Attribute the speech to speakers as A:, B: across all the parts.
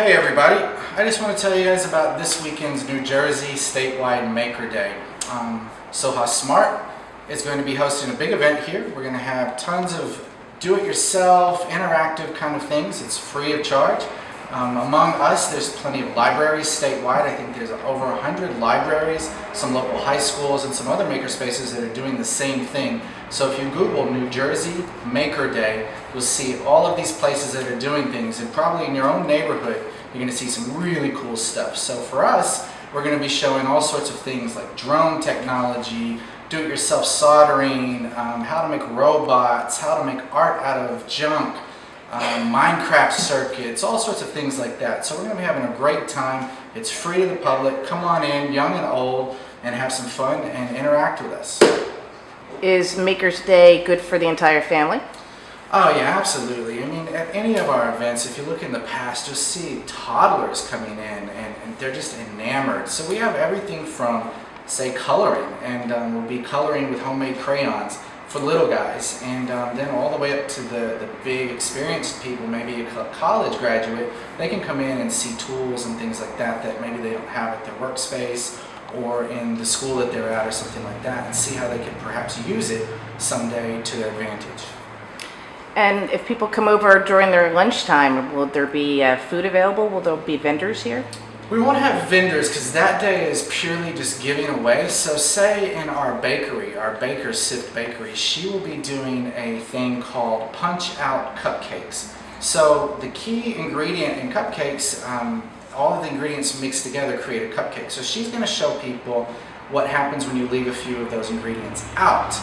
A: Hey everybody, I just want to tell you guys about this weekend's New Jersey statewide Maker Day. SoHa Smart is going to be hosting a big event here. We're going to have tons of do-it-yourself, interactive kind of things. It's free of charge. Among us, there's plenty of libraries statewide. I think there's over 100 libraries, some local high schools, and some other makerspaces that are doing the same thing. So if you Google New Jersey Maker Day, you'll see all of these places that are doing things, and probably in your own neighborhood, you're going to see some really cool stuff. So for us, we're going to be showing all sorts of things like drone technology, do-it-yourself soldering, how to make robots, how to make art out of junk, Minecraft circuits, all sorts of things like that. So we're going to be having a great time. It's free to the public. Come on in, young and old, and have some fun and interact with us.
B: Is Maker's Day good for the entire family?
A: Oh yeah, absolutely. I mean, at any of our events, if you look in the past, you'll see toddlers coming in and they're just enamored. So we have everything from, say, coloring, and we'll be coloring with homemade crayons for little guys, and then all the way up to the big experienced people, maybe a college graduate. They can come in and see tools and things like that that maybe they don't have at their workspace or in the school that they're at or something like that, and see how they could perhaps use it someday to their advantage.
B: And if people come over during their lunchtime, will there be food available? Will there be vendors here?
A: We won't have vendors because that day is purely just giving away. So say in our bakery, our baker, Sift Bakery, she will be doing a thing called Punch Out Cupcakes. So the key ingredient in cupcakes, all of the ingredients mixed together create a cupcake. So she's going to show people what happens when you leave a few of those ingredients out.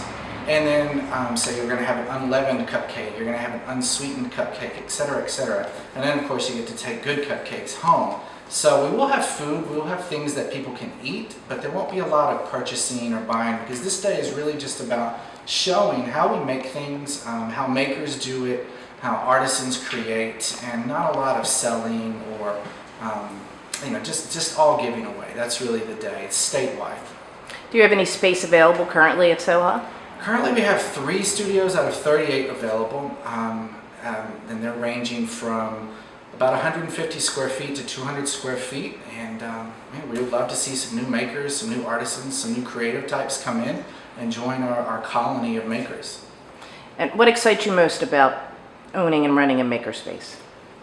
A: And then say you're going to have an unleavened cupcake, you're going to have an unsweetened cupcake, etc., etc. And then of course you get to take good cupcakes home. So we will have food, we will have things that people can eat, but there won't be a lot of purchasing or buying, because this day is really just about showing how we make things, how makers do it, how artisans create, and not a lot of selling or just all giving away. That's really the day. It's statewide.
B: Do you have any space available currently at SoHa?
A: Currently we have 3 studios out of 38 available, and they're ranging from about 150 square feet to 200 square feet, and we would love to see some new makers, some new artisans, some new creative types come in and join our colony of makers.
B: And what excites you most about owning and running a makerspace?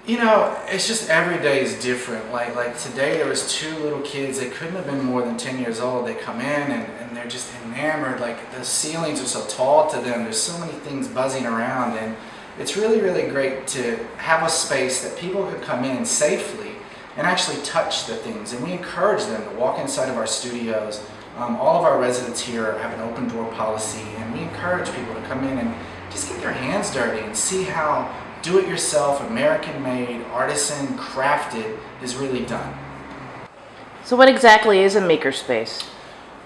A: You know, it's just every day is different. Like today there was 2 little kids, they couldn't have been more than 10 years old. They come in and they're just enamored. Like the ceilings are so tall to them, there's so many things buzzing around, and it's really, really great to have a space that people can come in safely and actually touch the things. And we encourage them to walk inside of our studios. All of our residents here have an open door policy, and we encourage people to come in and just get their hands dirty and see how do-it-yourself, American-made, artisan, crafted is really done.
B: So what exactly is a makerspace?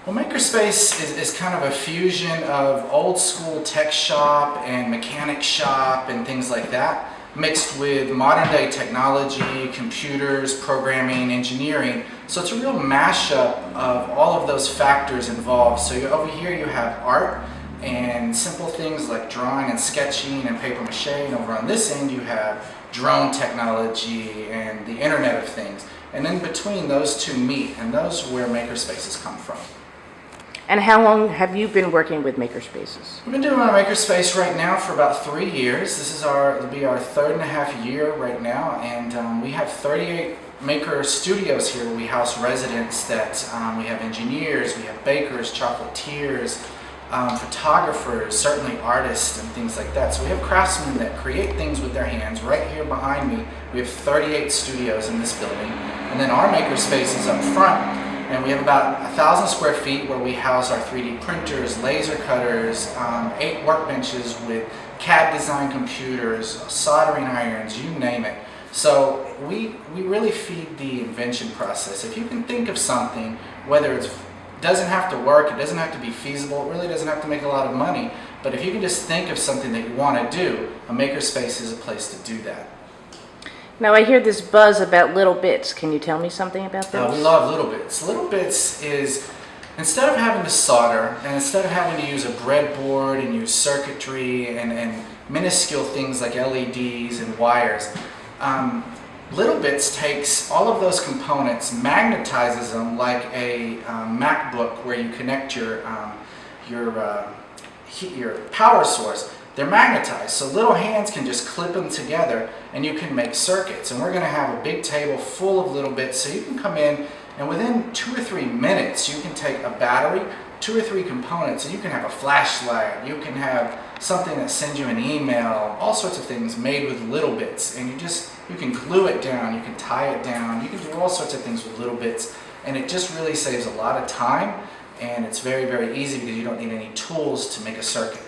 A: Well, makerspace is kind of a fusion of old school tech shop and mechanic shop and things like that, mixed with modern day technology, computers, programming, engineering. So it's a real mashup of all of those factors involved. So over here you have art and simple things like drawing and sketching and paper mache, and over on this end you have drone technology and the Internet of Things. And in between those two meet, and those are where makerspaces come from.
B: And how long have you been working with makerspaces?
A: We've been doing our makerspace right now for about 3 years. It'll be our 3.5 year right now, and we have 38 maker studios here where we house residents that we have engineers, we have bakers, chocolatiers, photographers, certainly artists and things like that. So we have craftsmen that create things with their hands. Right here behind me, we have 38 studios in this building. And then our makerspace is up front, and we have about 1,000 square feet where we house our 3D printers, laser cutters, 8 workbenches with CAD design computers, soldering irons, you name it. So we really feed the invention process. If you can think of something, whether it doesn't have to work, it doesn't have to be feasible, it really doesn't have to make a lot of money, but if you can just think of something that you want to do, a makerspace is a place to do that.
B: Now I hear this buzz about Little Bits. Can you tell me something about those?
A: We love Little Bits. Little Bits is, instead of having to solder, and instead of having to use a breadboard and use circuitry and minuscule things like LEDs and wires, Little Bits takes all of those components, magnetizes them like a MacBook where you connect your power source. They're magnetized, so little hands can just clip them together and you can make circuits. And we're going to have a big table full of Little Bits, so you can come in and within 2 or 3 minutes you can take a battery, 2 or 3 components, and you can have a flashlight, you can have something that sends you an email, all sorts of things made with Little Bits. And you can glue it down, you can tie it down, you can do all sorts of things with Little Bits, and it just really saves a lot of time, and it's very, very easy because you don't need any tools to make a circuit.